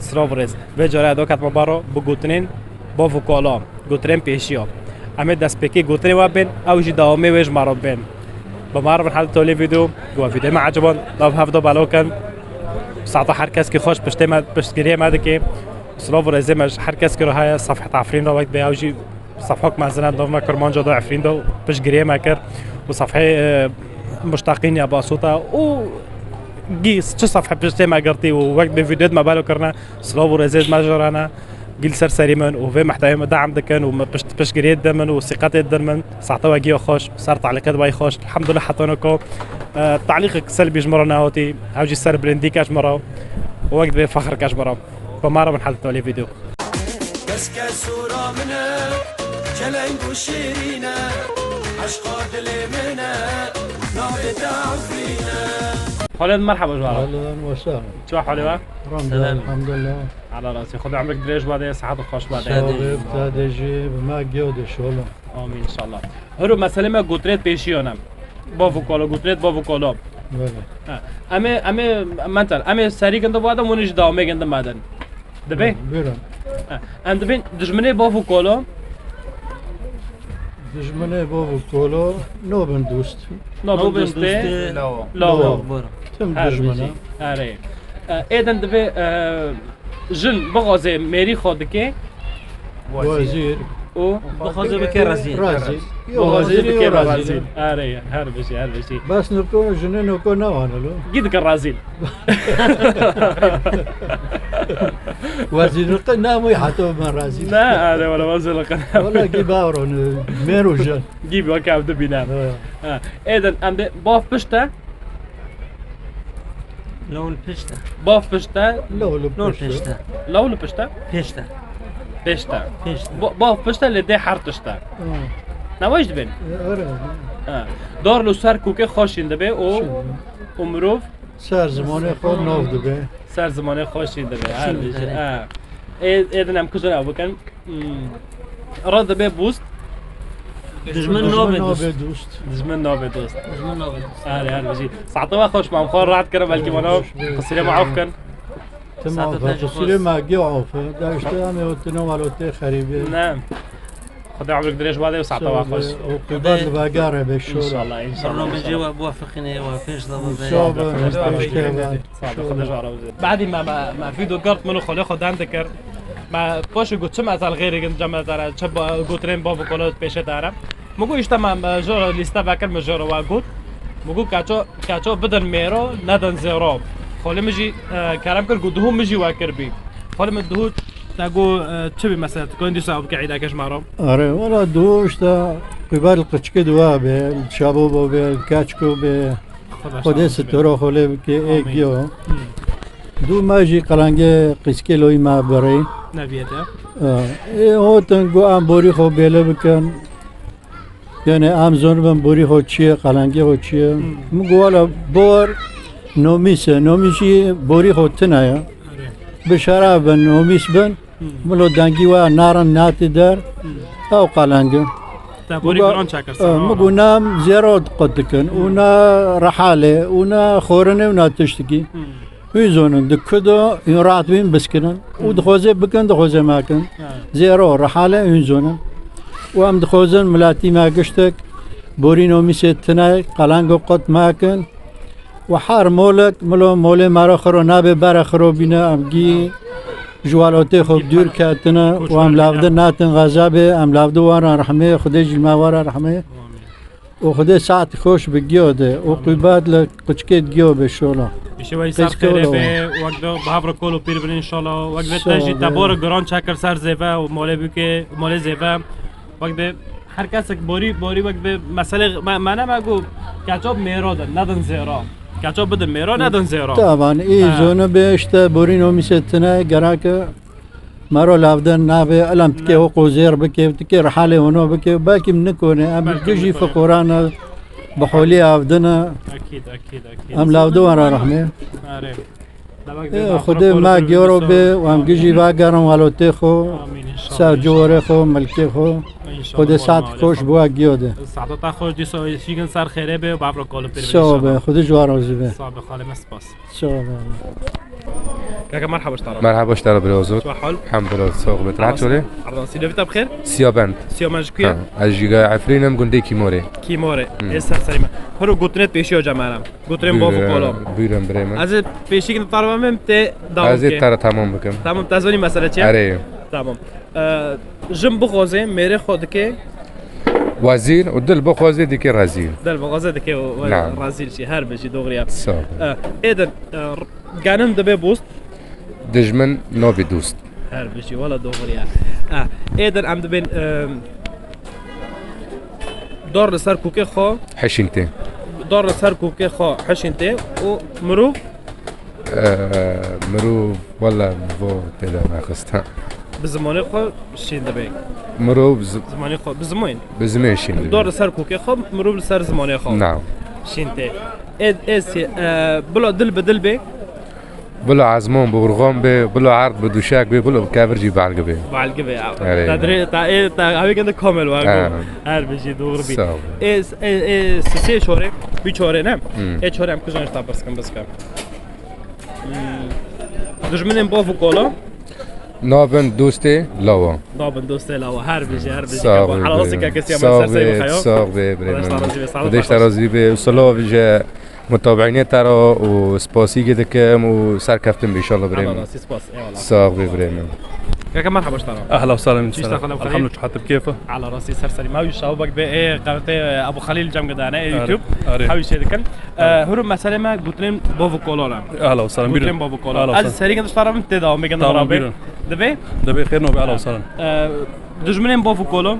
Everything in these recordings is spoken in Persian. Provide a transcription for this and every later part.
سراورز و جاره ادا کت مبارا بگوتنین با وکالا گوترین پیشیا همه دست پکی گوترین و بین اوجی داومی ویج مرا بین با ما رو حال تولی ویدیو گوا ویدیو معجبان لاب هفته بالا کن ساعت هر کس که خوش پشتگیری ماده که سراورز مش هر کس که راه صفحه عفرین رو وقت به اوجی صفحه مثلا دو ما کرمان جدا عفرین دو پشتگیری ما کرد و صفحه مشتاقين يا باسوطة و قيس چه صفحة بجتي ما قرتي ووقت بفيديوهات ما بالو كرنا سلوب ورزيز ما جرانا قيل سرسري من وفي محتوى دعم دكن وبشقريت دمن وثقات الدمن ساعتها واجي خوش صارت على كذا باي خوش الحمد لله حطيناكم تعليقك سلبي جمرنا هوتي اوجي سر برندي كاش مرة ووقت بفخر كاش مرة فمارا من حلقة لي فيديو بس كسورة منها جلنج وشيرينا عشقا دلي منها خالد مرحبا جوارا اهلا وسهلا شو حالك؟ الحمد لله على راسي خذ عمرك دريج بعدين صحة وخوش بعدين شباب تجيب ما جود شغله امين ان شاء الله هرو مسألة ما قطرت بيشيونم بافوكالو قطرت بافوكالو بله اما منتل اما سري كنت بعدا مونيش داومي كنت بعدين دبي بيرم اند بين دجمني بافوكالو دجمنه بابو كولو نوبن دوست نوبن دوستي لا تم دجمنه اره ایدن دبی جن بغازه میری خود که وزير و بغازه بكي رزين بغازه بكي رزين اره هر بشي بس نكون جنين نكون نوانا لو قد كرازين وزير القنا مو يحطوا من رازين لا هذا ولا وزير القنا ولا جيباورون ميرو جن جيب وكاب دبينا ایدن ام باف بشته لون بيشتا باف بشته لو بيشتا لو بشته بيشتا بشته باف بشته لدي حرتشته نواجد بين دار لو سر کوکه خوشین دبه او عمروف سر زمانه خود ناف دبه سر زمانه خوشین دبه هر بیشه ایدن هم کجا نبو بکن را دبه بوست دجمن نوبه دوست دجمن نوبه دوست هر بیشه ساعتها خوش مام خور راحت کرد بلکه منو قصیره معاف کن تمام قصیره معگی عافه داشته همه اتنو والوته خریبه نعم خدا عمرك دريش بعدين وساعتها خوش وقبل باقاره بالشورى ان شاء الله ان شاء الله برنامج جواب موافقين وفيش ضبط بعد ما فيديو قرط منو خلي خد عندك ما باش قلت سمع تاع غيري جمع تاع شب قطرين بابو كولوت بيشه تاع مگو اجتماع جور لیستا بکر مجور واگود مگو کاچو بدن میرو ندن زیرو خاله مجی کلام کر گدهم مجی واکر بی خاله مدهود تاگو چه مثلا كون دي صعب قاعده كاش معرب اره ولا دوش تا قبال القشك دوا به شابو به كاتشكو به خود ستورو خله که ایگیو دو ماجی قلنگه قسکی لوی ما بری نبیته او تنگو ام بوری خو بیله بکن یعنی امزون بن بوری خو چیه قلنگه خو چیه مگو والا بور نومیشی بوری خو تنایا بشراب بن نومیش بن ملو دنگی و نارن ناتی در او قلنگه بوری گران چکر مگو نام زیراد قدکن اونا رحاله اونا خورنه اونا تشتکی ويزونن دكدو يرات بين بسكنن ودخوزه بكن دخوزه ماكن زيرو رحاله ينزونن وام دخوزن ملاتي ما قشتك بورينو ميستنا قلانقو قط ماكن وحار مولك ملو مولي مارخرو نابي بارخرو بينا امجي جوالوتي خوب دور كاتنا وام لافدن ناتن غزابه ام لافدو وارا رحمه خديج الماورا رحمه وخدي ساعت خوش بجيوده وقباد لقشكيت جيو بالشولا شوي صار خير به وقت بهافر كولو بيربن ان شاء الله وقت تجي تبور جران شكر سر زيفا ومولي بك مولي زيفا وقت هر کس بوری وقت مسئله منم اگه کچاب میراد ندن زیرا کچاب بدن میراد ندن زیرا طبعا ای زونه بهشته بوری نمیستنه گراکه مرو لافدن نابه علم تكي هو زير بكي تكي رحاله هنا بكي باكي منكونه ام تجي فقرانا بحولي افدنا اكيد ام لافدو ورا رحمه خدي ما جورو به وام جيجي باقرن والو تخو سا جورخو ملكيخو خدي ساعت خوش بوا جيوده ساعت خوش دي سو شيغن سر خيره به بابرو كولو بيربن شو به خدي جوارو زبه صاحب خاله مسباس شو كاكا مرحبا اشترى مرحبا اشترى بالوزود شو حال؟ الحمد لله صوغ بترعت شولي على راسي دافيتا بخير؟ سيابند سيو ماجكويا اجيغا عفرينم قندي كيموري كيموري اسر سليمة هرو قطنت بيشيو جمالم قطرين بوفو كولوم بيرم بريمن از پیشی که طالبم ته داوم از که ترى تمام بكم تمام تازونی مسئله چیه؟ اري تمام جم بخوزه میره خود که وزير ودل بخوزي ديك رزيل دل بغازه دکه نعم. رازیل شی هر بشی دوغریا صاب ایدن گانم دبی بوست دجمن نوبي دوست هر بشی ولا دوغریا ایدن ام دبین دور لسر کوکه خو حشنتي دور لسر کوکه خو حشنته و مرو مرو ولا بو تدا ما خستا بزمانی خو شین دبی مرو زمانی خو بزمین بزميشين دور لسر کوکه خو مرو لسر زمانی خو نعم شینته ایسی بلا دل بدل بی بلو عزمون بورغون بي بلو عرض بدوشاك بي بلو كافرجي بعرق بي بعلقه بی آره. تدری تا هاوی کنده کامل واقع آره. هر بشی دور بی صاب سه شوره بی چوره نه ای چوره هم کجانش تا بسکم دشمنم بافو کولا نوبن دوستي لوا دابن دوسته لا هر بشي صاب على راسك كسي ما سرسي بخيو صاب بي بديش بديش ترازي بي وصلوا بيجا متابعين ترى وسباسي كده كم وسار كفتم ان شاء الله على بريمن راسي سباس اي والله صاب بي بريمن كاكا مرحبا اشترى اهلا وسهلا من شو سنة. اشتغل أبو الحمد خليل؟ لله حتى بكيفه على راسي سرسري ما يشاوبك بايه قناه ابو خليل جام قدانا يوتيوب أري. حاوي شيء كان هرو مساله ما قلتلين بافو كولا اهلا وسهلا قلتلين بيرن بافو اهلا كولا از وسهلا سريع كنت اشترى من تدا وميجن تمام، ضربه بيرن. دبي دبي خير نوبي اهلا وسهلا دجمنين بافو كولا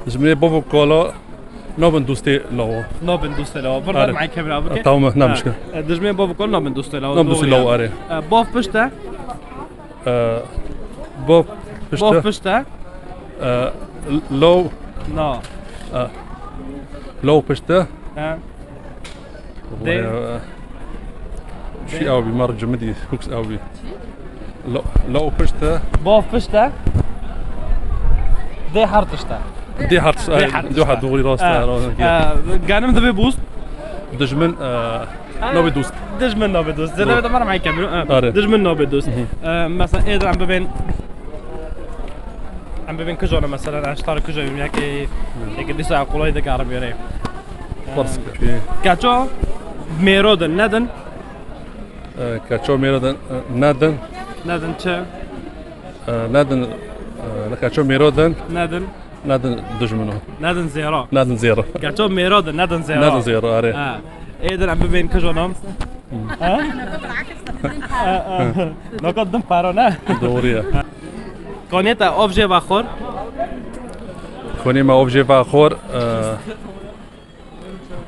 زميلي بوفو كولا نوبن دوستي لو نوبن دوست لا برضه أري. معي كاميرا ابوك تمام نعم مشكلة دجمنين بافو كولا نوبن دوست لا نوبن دوستي لو اري باف بشتا بوب باف بشتا بشتا لو نا لو بشتا دي. شي اوبي مر جمدي كوكس اوبي لو بشتا باف بشتا دي حرتشتا دي حرت دي واحد دوري راس قانم دبي بوست دجمن نوبي دوست دجمن نوبي دوست زي ما مره معي كاميرا أري. دجمن نوبي دوست مثلا ايه عم ببين كجونا مثلا اشترك كجو هيك دي ساعه قلاي دك عربي ري فرس كاتشو ميرودن ندن كاتشو ميرودن نادن ندن تشا نادن كاتشو ميرودن ندن دجمنو ندن زيرو نادن زيرو كاتشو ميرودن ندن زيرو نادن زيرو اري ايه عم ببين كجونا نقدم بارونا دورية كونيتا اوبجي باخور كوني ما اوبجي باخور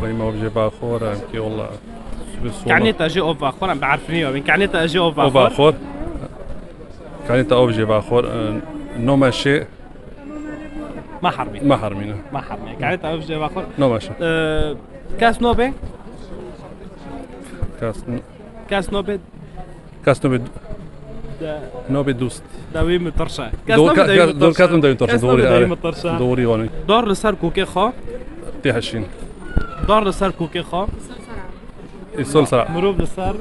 كوني ما اوبجي باخور كي والله كعنيتا اجي اوف باخور عم بعرفني وين كعنيتا اجي اوف باخور باخور كانت اوبجي باخور نو ماشي ما حرمي ما حرمينا ما حرمي كعنيتا اوبجي باخور نو ماشي كاس نوبي كاس كاس نوبي كاس نوبي دوست داوي مطرشه دول كاس داوي مطرشه دوري مطرشه دوري واني دور لسر كوكي خو تيحشين دور لسر كوكي خو يسول سرع مروب لسر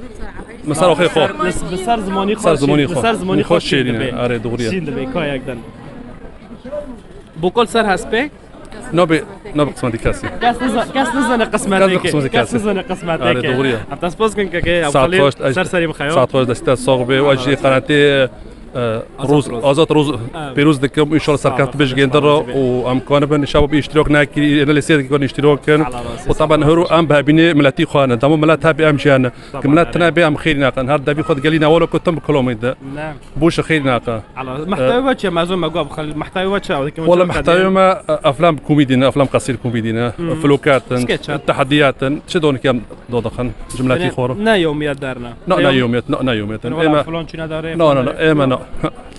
مسار اخي خو بسر زماني خو صار زماني خو بسر زماني خو شيرين اري دورية شين دبي كاي يقدن بوكل سر هسبي نوبي قسمتي كاسي كاس نزن قسماتك قسمتي كاس كاسي. نزن قسماتك أري دغرية. عم تسبوس كن كاكي ابو 19 خليل سرسري مخيو 19 دستات صغبي واجي قناتي روز ازات روز بيروز دكم ان شاء الله سركات باش جندر وامكان بن شباب يشترك ناكي انا لسيت يكون اشتراك وطبعا هرو ام بابيني ملاتي خانه دام ملاتها بامشان كملاتنا بام خير ناقن هذا بياخذ قالينا ولا كنت كلوميد نعم بوش خير ناقن على محتوى واتش معزوم مقوا ابو خليل محتوى واتش والله محتوى ما افلام كوميدينا افلام قصير كوميدينا فلوكات تحديات شدون كم دودخن جملاتي خور نا يوميات دارنا نا يوميات اما فلان شنو داري لا اما لا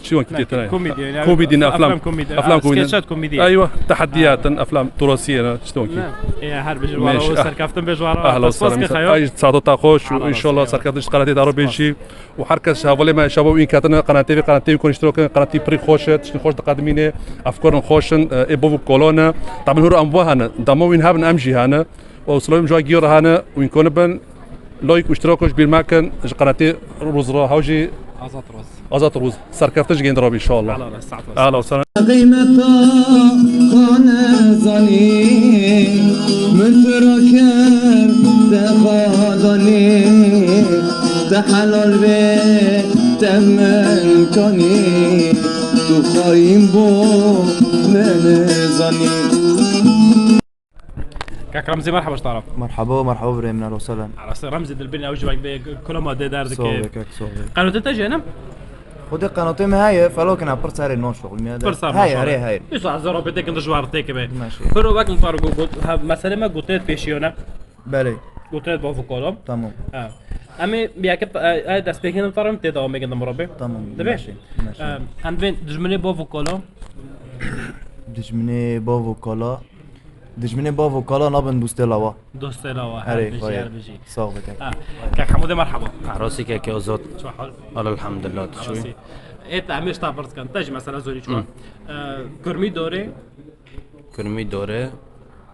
شو كنت تناي كوميدي يعني كوميدي افلام كوميدي سكتشات كوميديه ايوه تحديات افلام تراثيه شلون كي يا هر بجوارا وسركفتن بجوارا اهلا وسهلا اي تصادو تاخوش وان شاء الله سركفتش قناتي دارو بيجي وحركه شابولي ما شابو وين كاتنا قناتي يكون اشتراك قناتي بري خوش تشني خوش تقدميني افكار خوشن ابو كولونا طبعا هو امبوهنا دامو وين هابن امجي هنا وصلوا جوا جير هنا وين كون بن لايك واشتراكش بالمكان قناتي روز را هاوجي ازات روز ازات روز سركفتش جين درابي ان شاء الله على راس ساعه اهلا وسهلا قيمتا خانه زنی من ترکم تخادنی تحلال به تمن کنی تو خواهیم بو من زنی كاك رمزي مرحبا اش تعرف؟ مرحبا مرحبا ابراهيم اهلا وسهلا على راسي رمزي دلبني اوجبك كل ما داردك صوبك صوبك قالوا تتجي هنا خدي قناتي هاي فلوكن عبر سعر النور شغل ميا فرصة هاي يسوع زرو بدك انت جوار تيك به ماشي فرو باك نطارق قلت مثلا ما قلت بيشيونا بله قلت بافو كولوم تمام امي بياك دست بيكين نطارم تيدا ميجن مربي تمام دبي ماشي ماشي ام بين دجمني بافو كولوم دجمني بافو كالا دجمني بافو كالا نابن بوستيلاوا دوست لا هري بيجي خويا بيجي صوبك كاك حمودي مرحبا عروسي كيكي وزوت شو حال والله الحمد لله تشوي راسي ايه عميش تعبرت كان تجي مثلا زوري شو كرمي دوري كرمي دوره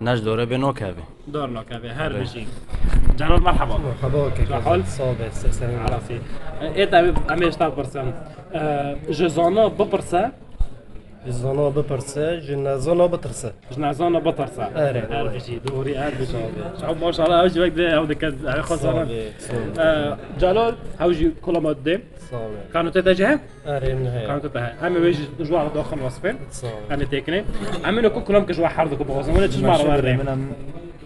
ناش دوره بنو كافي دور نوكافي هر بيجي جلال مرحبا مرحبا كيف حال صابر سلسلة عرفي ايه عميش تعبرت جزانا ببرسا الزنا ببرسة جنازنا بترسة جنازانا بطرسا أري. هر بيجي دوري هر بيجي شعب ما شاء الله اوجي وقت او دك خسارة جلال اوجي كل ما قدام صابر كانوا تتجه أري من كانوا هاي تتجه هم بيجي جوار داخل وصفين صابر انا تكني عملوا كلهم كجوا حرضك بغوزن ولا تجمع ورا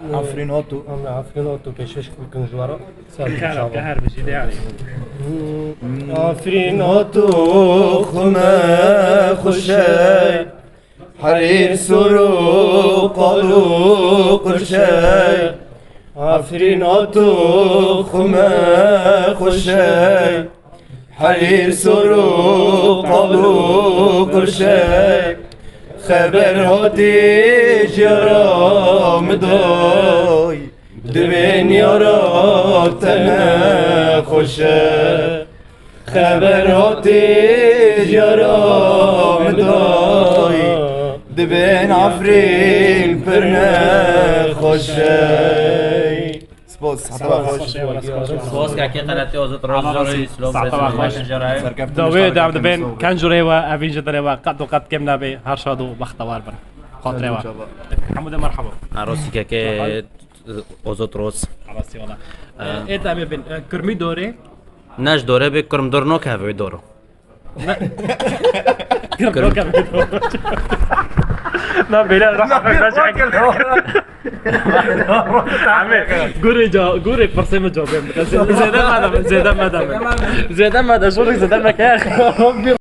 من عفرين هاتو أنا عارفين أوتو كيشش كل جوارا كهرب كهرب بيجي ده يعني عارفين هاتو خما خشاي حرير سرو قالو قرشاي عفرين هاتو خما خشاي حرير سرو قالو قرشاي خبر هاتي جرا مداي دبن يارا تنا خوشه خبر هاتي جرا مداي دبن عفرين برنا خوشه سپاس حتی خوش سواس كاكي قناتي وزوت روز زوري سلوم دوي دام دبن كان جوريوا افين جدريوا قد وقد كمنا به هر شادو بختوار بن خاطروا حمود مرحبا عروسي كاكي وزوت روز عرفتي والله ايه دام بن كرمي دوري ناش دوره بكرم دور نو كافي دورو كرم لا بلا راح عمي قوري برسم جواب زيدان ماذا شو زيدان مكان